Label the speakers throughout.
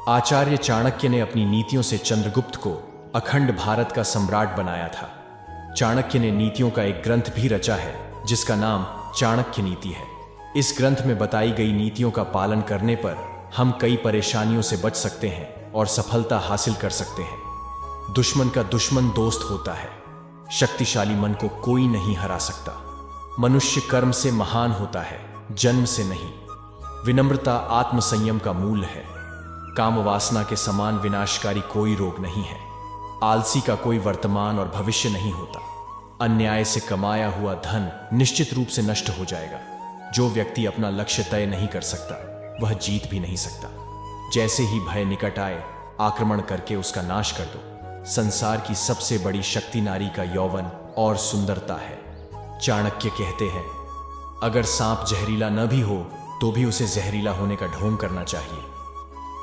Speaker 1: आचार्य चाणक्य ने अपनी नीतियों से चंद्रगुप्त को अखंड भारत का सम्राट बनाया था। चाणक्य ने नीतियों का एक ग्रंथ भी रचा है जिसका नाम चाणक्य नीति है। इस ग्रंथ में बताई गई नीतियों का पालन करने पर हम कई परेशानियों से बच सकते हैं और सफलता हासिल कर सकते हैं। दुश्मन का दुश्मन दोस्त होता है। शक्तिशाली मन को कोई नहीं हरा सकता। मनुष्य कर्म से महान होता है, जन्म से नहीं। विनम्रता आत्मसंयम का मूल है। काम वासना के समान विनाशकारी कोई रोग नहीं है। आलसी का कोई वर्तमान और भविष्य नहीं होता। अन्याय से कमाया हुआ धन निश्चित रूप से नष्ट हो जाएगा। जो व्यक्ति अपना लक्ष्य तय नहीं कर सकता वह जीत भी नहीं सकता। जैसे ही भय निकट आए आक्रमण करके उसका नाश कर दो। संसार की सबसे बड़ी शक्ति नारी का यौवन और सुंदरता है। चाणक्य कहते हैं, अगर सांप जहरीला न भी हो तो भी उसे जहरीला होने का ढोंग करना चाहिए।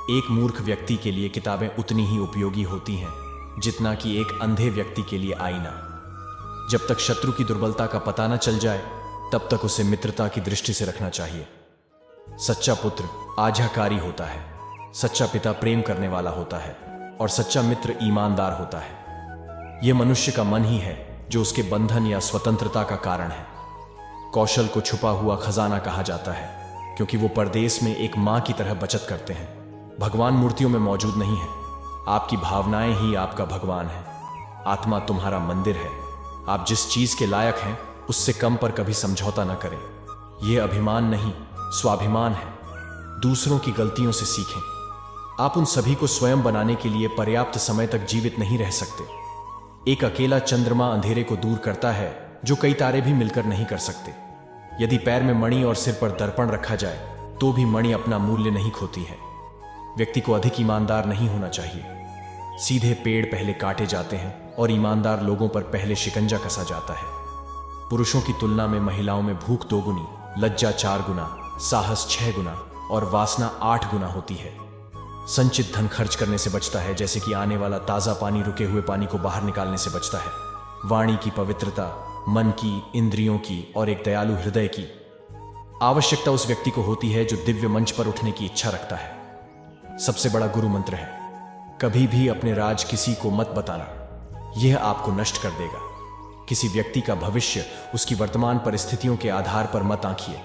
Speaker 1: एक मूर्ख व्यक्ति के लिए किताबें उतनी ही उपयोगी होती हैं जितना कि एक अंधे व्यक्ति के लिए आईना। जब तक शत्रु की दुर्बलता का पता न चल जाए तब तक उसे मित्रता की दृष्टि से रखना चाहिए। सच्चा पुत्र आज्ञाकारी होता है, सच्चा पिता प्रेम करने वाला होता है और सच्चा मित्र ईमानदार होता है। यह मनुष्य का मन ही है जो उसके बंधन या स्वतंत्रता का कारण है। कौशल को छुपा हुआ खजाना कहा जाता है क्योंकि वो परदेश में एक मां की तरह बचत करते हैं। भगवान मूर्तियों में मौजूद नहीं है। आपकी भावनाएं ही आपका भगवान है। आत्मा तुम्हारा मंदिर है। आप जिस चीज के लायक हैं उससे कम पर कभी समझौता न करें। यह अभिमान नहीं, स्वाभिमान है। दूसरों की गलतियों से सीखें। आप उन सभी को स्वयं बनाने के लिए पर्याप्त समय तक जीवित नहीं रह सकते। एक अकेला चंद्रमा अंधेरे को दूर करता है जो कई तारे भी मिलकर नहीं कर सकते। यदि पैर में मणि और सिर पर दर्पण रखा जाए तो भी मणि अपना मूल्य नहीं खोती है। व्यक्ति को अधिक ईमानदार नहीं होना चाहिए। सीधे पेड़ पहले काटे जाते हैं और ईमानदार लोगों पर पहले शिकंजा कसा जाता है। पुरुषों की तुलना में महिलाओं में भूख 2 गुनी, लज्जा 4 गुना, साहस 6 गुना और वासना 8 गुना होती है। संचित धन खर्च करने से बचता है जैसे कि आने वाला ताजा पानी रुके हुए पानी को बाहर निकालने से बचता है। वाणी की पवित्रता, मन की, इंद्रियों की और एक दयालु हृदय की आवश्यकता उस व्यक्ति को होती है जो दिव्य मंच पर उठने की इच्छा रखता है। सबसे बड़ा गुरु मंत्र है, कभी भी अपने राज किसी को मत बताना, यह आपको नष्ट कर देगा। किसी व्यक्ति का भविष्य उसकी वर्तमान परिस्थितियों के आधार पर मत आंकिए,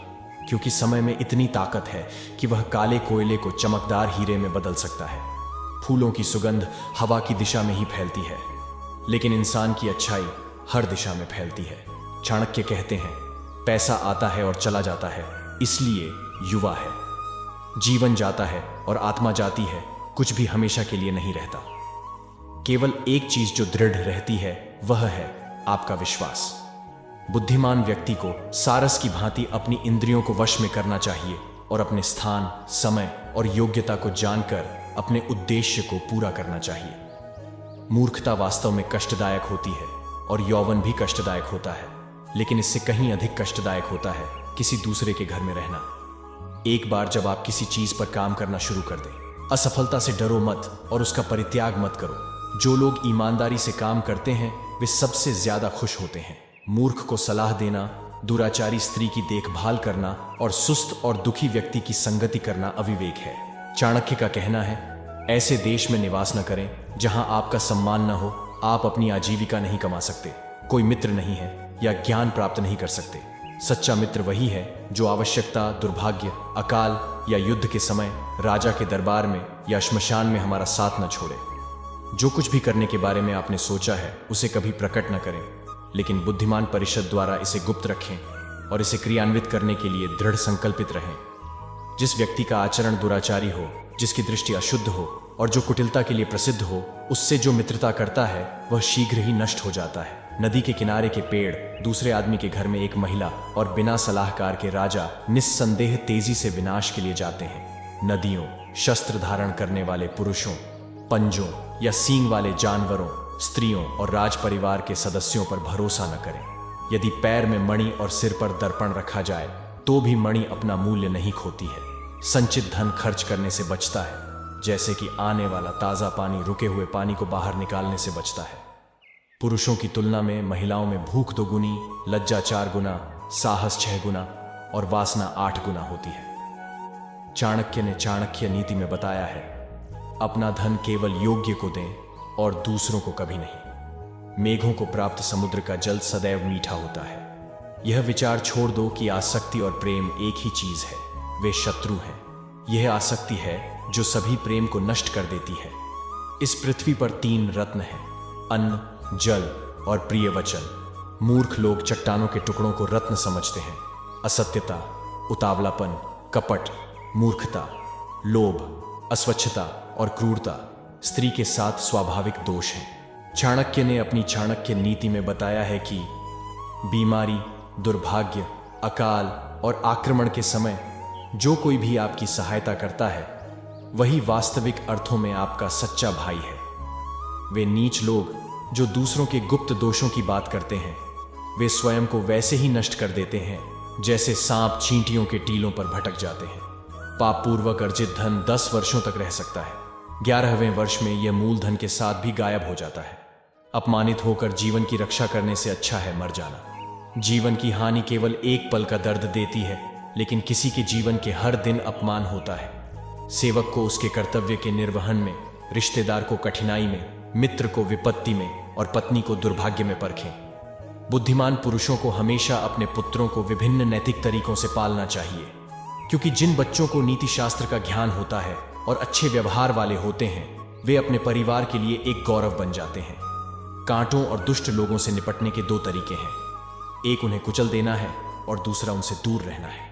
Speaker 1: क्योंकि समय में इतनी ताकत है कि वह काले कोयले को चमकदार हीरे में बदल सकता है। फूलों की सुगंध हवा की दिशा में ही फैलती है, लेकिन इंसान की अच्छाई हर दिशा में फैलती है। चाणक्य कहते हैं, पैसा आता है और चला जाता है, इसलिए युवा है। जीवन जाता है और आत्मा जाती है, कुछ भी हमेशा के लिए नहीं रहता। केवल एक चीज जो दृढ़ रहती है वह है आपका विश्वास। बुद्धिमान व्यक्ति को सारस की भांति अपनी इंद्रियों को वश में करना चाहिए और अपने स्थान, समय और योग्यता को जानकर अपने उद्देश्य को पूरा करना चाहिए। मूर्खता वास्तव में कष्टदायक होती है और यौवन भी कष्टदायक होता है, लेकिन इससे कहीं अधिक कष्टदायक होता है किसी दूसरे के घर में रहना। एक बार जब आप किसी चीज पर काम करना शुरू कर दें, असफलता से डरो मत और उसका परित्याग मत करो। जो लोग ईमानदारी से काम करते हैं वे सबसे ज्यादा खुश होते हैं। मूर्ख को सलाह देना, दुराचारी स्त्री की देखभाल करना और सुस्त और दुखी व्यक्ति की संगति करना अविवेक है। चाणक्य का कहना है, ऐसे देश में निवास न करें जहां आपका सम्मान न हो। आप अपनी आजीविका नहीं कमा सकते, कोई मित्र नहीं है या ज्ञान प्राप्त नहीं कर सकते। सच्चा मित्र वही है जो आवश्यकता, दुर्भाग्य, अकाल या युद्ध के समय राजा के दरबार में या श्मशान में हमारा साथ न छोड़े। जो कुछ भी करने के बारे में आपने सोचा है उसे कभी प्रकट न करें, लेकिन बुद्धिमान परिषद द्वारा इसे गुप्त रखें और इसे क्रियान्वित करने के लिए दृढ़ संकल्पित रहें। जिस व्यक्ति का आचरण दुराचारी हो, जिसकी दृष्टि अशुद्ध हो और जो कुटिलता के लिए प्रसिद्ध हो, उससे जो मित्रता करता है वह शीघ्र ही नष्ट हो जाता है। नदी के किनारे के पेड़, दूसरे आदमी के घर में एक महिला और बिना सलाहकार के राजा निस्संदेह तेजी से विनाश के लिए जाते हैं। नदियों, शस्त्र धारण करने वाले पुरुषों, पंजों या सींग वाले जानवरों, स्त्रियों और राज परिवार के सदस्यों पर भरोसा न करें। यदि पैर में मणि और सिर पर दर्पण रखा जाए तो भी मणि अपना मूल्य नहीं खोती है। संचित धन खर्च करने से बचता है जैसे कि आने वाला ताजा पानी रुके हुए पानी को बाहर निकालने से बचता है। पुरुषों की तुलना में महिलाओं में भूख 2 गुनी, लज्जा 4 गुना, साहस 6 गुना और वासना 8 गुना होती है। चाणक्य ने चाणक्य नीति में बताया है, अपना धन केवल योग्य को दें और दूसरों को कभी नहीं। मेघों को प्राप्त समुद्र का जल सदैव मीठा होता है। यह विचार छोड़ दो कि आसक्ति और प्रेम एक ही चीज है, वे शत्रु हैं। यह आसक्ति है जो सभी प्रेम को नष्ट कर देती है। इस पृथ्वी पर 3 रत्न हैं, अन्न, जल और प्रिय वचन। मूर्ख लोग चट्टानों के टुकड़ों को रत्न समझते हैं। असत्यता, उतावलापन, कपट, मूर्खता, लोभ, अस्वच्छता और क्रूरता स्त्री के 7 स्वाभाविक दोष हैं। चाणक्य ने अपनी चाणक्य नीति में बताया है कि बीमारी, दुर्भाग्य, अकाल और आक्रमण के समय जो कोई भी आपकी सहायता करता है वही वास्तविक अर्थों में आपका सच्चा भाई है। वे नीच लोग जो दूसरों के गुप्त दोषों की बात करते हैं, वे स्वयं को वैसे ही नष्ट कर देते हैं जैसे सांप चींटियों के टीलों पर भटक जाते हैं। पाप पूर्वक अर्जित धन 10 वर्षों तक रह सकता है, 11वें वर्ष में यह मूलधन के साथ भी गायब हो जाता है। अपमानित होकर जीवन की रक्षा करने से अच्छा है मर जाना। जीवन की हानि केवल एक पल का दर्द देती है, लेकिन किसी के जीवन के हर दिन अपमान होता है। सेवक को उसके कर्तव्य के निर्वहन में, रिश्तेदार को कठिनाई में, मित्र को विपत्ति में और पत्नी को दुर्भाग्य में परखें। बुद्धिमान पुरुषों को हमेशा अपने पुत्रों को विभिन्न नैतिक तरीकों से पालना चाहिए, क्योंकि जिन बच्चों को नीति शास्त्र का ज्ञान होता है और अच्छे व्यवहार वाले होते हैं, वे अपने परिवार के लिए एक गौरव बन जाते हैं। कांटों और दुष्ट लोगों से निपटने के 2 तरीके हैं, एक उन्हें कुचल देना है और दूसरा उनसे दूर रहना है।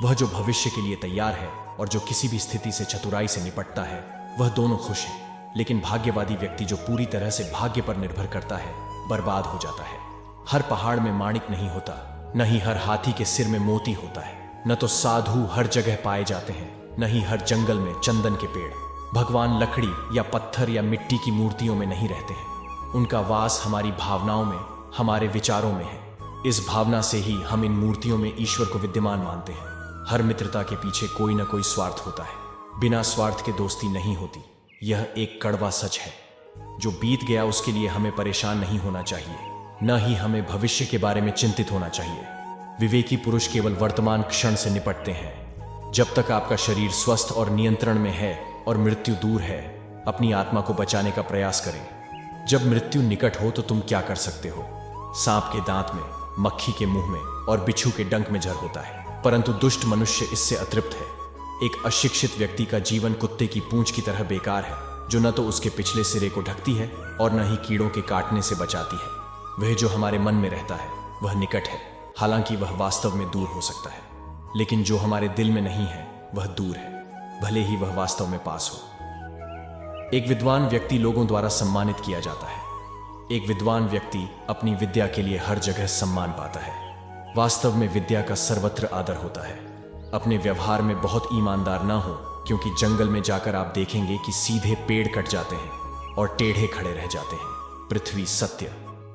Speaker 1: वह जो भविष्य के लिए तैयार है और जो किसी भी स्थिति से चतुराई से निपटता है, वह दोनों खुश हैं। लेकिन भाग्यवादी व्यक्ति जो पूरी तरह से भाग्य पर निर्भर करता है, बर्बाद हो जाता है। हर पहाड़ में माणिक नहीं होता, न ही हर हाथी के सिर में मोती होता है, न तो साधु हर जगह पाए जाते हैं, न ही हर जंगल में चंदन के पेड़। भगवान लकड़ी या पत्थर या मिट्टी की मूर्तियों में नहीं रहते हैं। उनका वास हमारी भावनाओं में, हमारे विचारों में है। इस भावना से ही हम इन मूर्तियों में ईश्वर को विद्यमान मानते हैं। हर मित्रता के पीछे कोई ना कोई स्वार्थ होता है। बिना स्वार्थ के दोस्ती नहीं होती। यह एक कड़वा सच है। जो बीत गया उसके लिए हमें परेशान नहीं होना चाहिए, न ही हमें भविष्य के बारे में चिंतित होना चाहिए। विवेकी पुरुष केवल वर्तमान क्षण से निपटते हैं। जब तक आपका शरीर स्वस्थ और नियंत्रण में है और मृत्यु दूर है, अपनी आत्मा को बचाने का प्रयास करें। जब मृत्यु निकट हो तो तुम क्या कर सकते हो? सांप के दांत में, मक्खी के मुंह में और बिच्छू के डंक में जर होता है, परंतु दुष्ट मनुष्य इससे अतृप्त है। एक अशिक्षित व्यक्ति का जीवन कुत्ते की पूंछ की तरह बेकार है, जो न तो उसके पिछले सिरे को ढकती है और न ही कीड़ों के काटने से बचाती है। वह जो हमारे मन में रहता है वह निकट है, हालांकि वह वास्तव में दूर हो सकता है। लेकिन जो हमारे दिल में नहीं है वह दूर है, भले ही वह वास्तव में पास हो। एक विद्वान व्यक्ति लोगों द्वारा सम्मानित किया जाता है। एक विद्वान व्यक्ति अपनी विद्या के लिए हर जगह सम्मान पाता है। वास्तव में विद्या का सर्वत्र आदर होता है। अपने व्यवहार में बहुत ईमानदार ना हो, क्योंकि जंगल में जाकर आप देखेंगे कि सीधे पेड़ कट जाते हैं और टेढ़े खड़े रह जाते हैं। पृथ्वी सत्य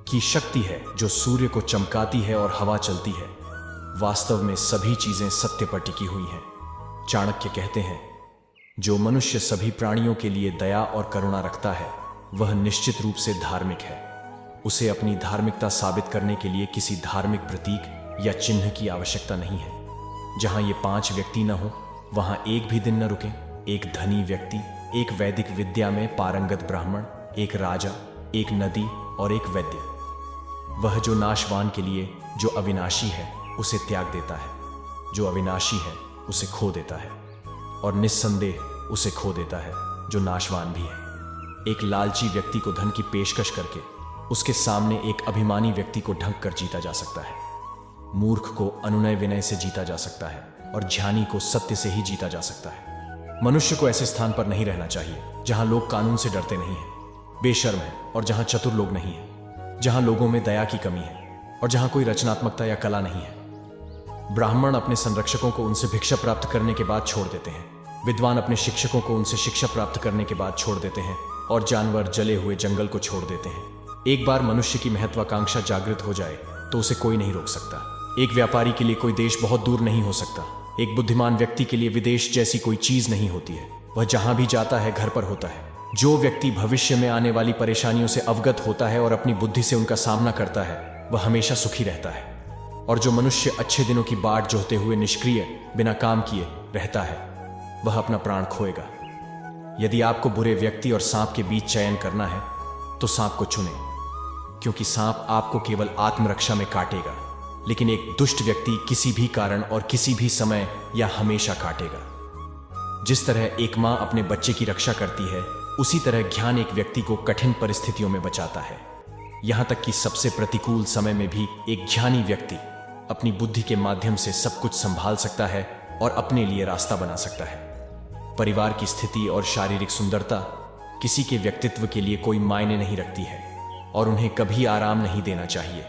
Speaker 1: की शक्ति है जो सूर्य को चमकाती है और हवा चलती है। वास्तव में सभी चीजें सत्य पर टिकी हुई हैं। चाणक्य कहते हैं, जो मनुष्य सभी प्राणियों के लिए दया और करुणा रखता है वह निश्चित रूप से धार्मिक है। उसे अपनी धार्मिकता साबित करने के लिए किसी धार्मिक प्रतीक या चिन्ह की आवश्यकता नहीं है। जहां ये 5 व्यक्ति न हो वहां एक भी दिन न रुके। एक धनी व्यक्ति, एक वैदिक विद्या में पारंगत ब्राह्मण, एक राजा, एक नदी और एक वैद्य। वह जो नाशवान के लिए, जो अविनाशी है, उसे त्याग देता है, जो अविनाशी है उसे खो देता है, और निस्संदेह उसे खो देता है जो नाशवान भी है। एक लालची व्यक्ति को धन की पेशकश करके उसके सामने एक अभिमानी व्यक्ति को ढंक कर जीता जा सकता है। मूर्ख को अनुनय विनय से जीता जा सकता है और ज्ञानी को सत्य से ही जीता जा सकता है। मनुष्य को ऐसे स्थान पर नहीं रहना चाहिए जहां लोग कानून से डरते नहीं हैं, बेशर्म है, और जहां चतुर लोग नहीं हैं, जहां लोगों में दया की कमी है और जहां कोई रचनात्मकता या कला नहीं है। ब्राह्मण अपने संरक्षकों को उनसे भिक्षा प्राप्त करने के बाद छोड़ देते हैं। विद्वान अपने शिक्षकों को उनसे शिक्षा प्राप्त करने के बाद छोड़ देते हैं, और जानवर जले हुए जंगल को छोड़ देते हैं। एक बार मनुष्य की महत्वाकांक्षा जागृत हो जाए तो उसे कोई नहीं रोक सकता। एक व्यापारी के लिए कोई देश बहुत दूर नहीं हो सकता। एक बुद्धिमान व्यक्ति के लिए विदेश जैसी कोई चीज नहीं होती है। वह जहां भी जाता है घर पर होता है। जो व्यक्ति भविष्य में आने वाली परेशानियों से अवगत होता है और अपनी बुद्धि से उनका सामना करता है, वह हमेशा सुखी रहता है। और जो मनुष्य अच्छे दिनों की बाट जोहते हुए निष्क्रिय, बिना काम किए रहता है, वह अपना प्राण खोएगा। यदि आपको बुरे व्यक्ति और सांप के बीच चयन करना है तो सांप को चुनें, क्योंकि सांप आपको केवल आत्मरक्षा में काटेगा, लेकिन एक दुष्ट व्यक्ति किसी भी कारण और किसी भी समय या हमेशा काटेगा। जिस तरह एक मां अपने बच्चे की रक्षा करती है, उसी तरह ज्ञान एक व्यक्ति को कठिन परिस्थितियों में बचाता है। यहां तक कि सबसे प्रतिकूल समय में भी एक ज्ञानी व्यक्ति अपनी बुद्धि के माध्यम से सब कुछ संभाल सकता है और अपने लिए रास्ता बना सकता है। परिवार की स्थिति और शारीरिक सुंदरता किसी के व्यक्तित्व के लिए कोई मायने नहीं रखती है और उन्हें कभी आराम नहीं देना चाहिए।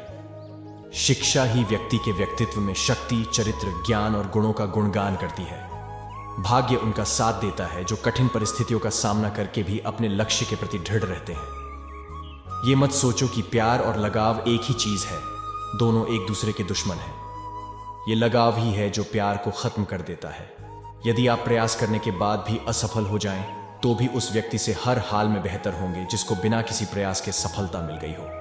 Speaker 1: शिक्षा ही व्यक्ति के व्यक्तित्व में शक्ति, चरित्र, ज्ञान और गुणों का गुणगान करती है। भाग्य उनका साथ देता है जो कठिन परिस्थितियों का सामना करके भी अपने लक्ष्य के प्रति दृढ़ रहते हैं। ये मत सोचो कि प्यार और लगाव एक ही चीज है, दोनों एक दूसरे के दुश्मन हैं। ये लगाव ही है जो प्यार को खत्म कर देता है। यदि आप प्रयास करने के बाद भी असफल हो जाएं, तो भी उस व्यक्ति से हर हाल में बेहतर होंगे जिसको बिना किसी प्रयास के सफलता मिल गई हो।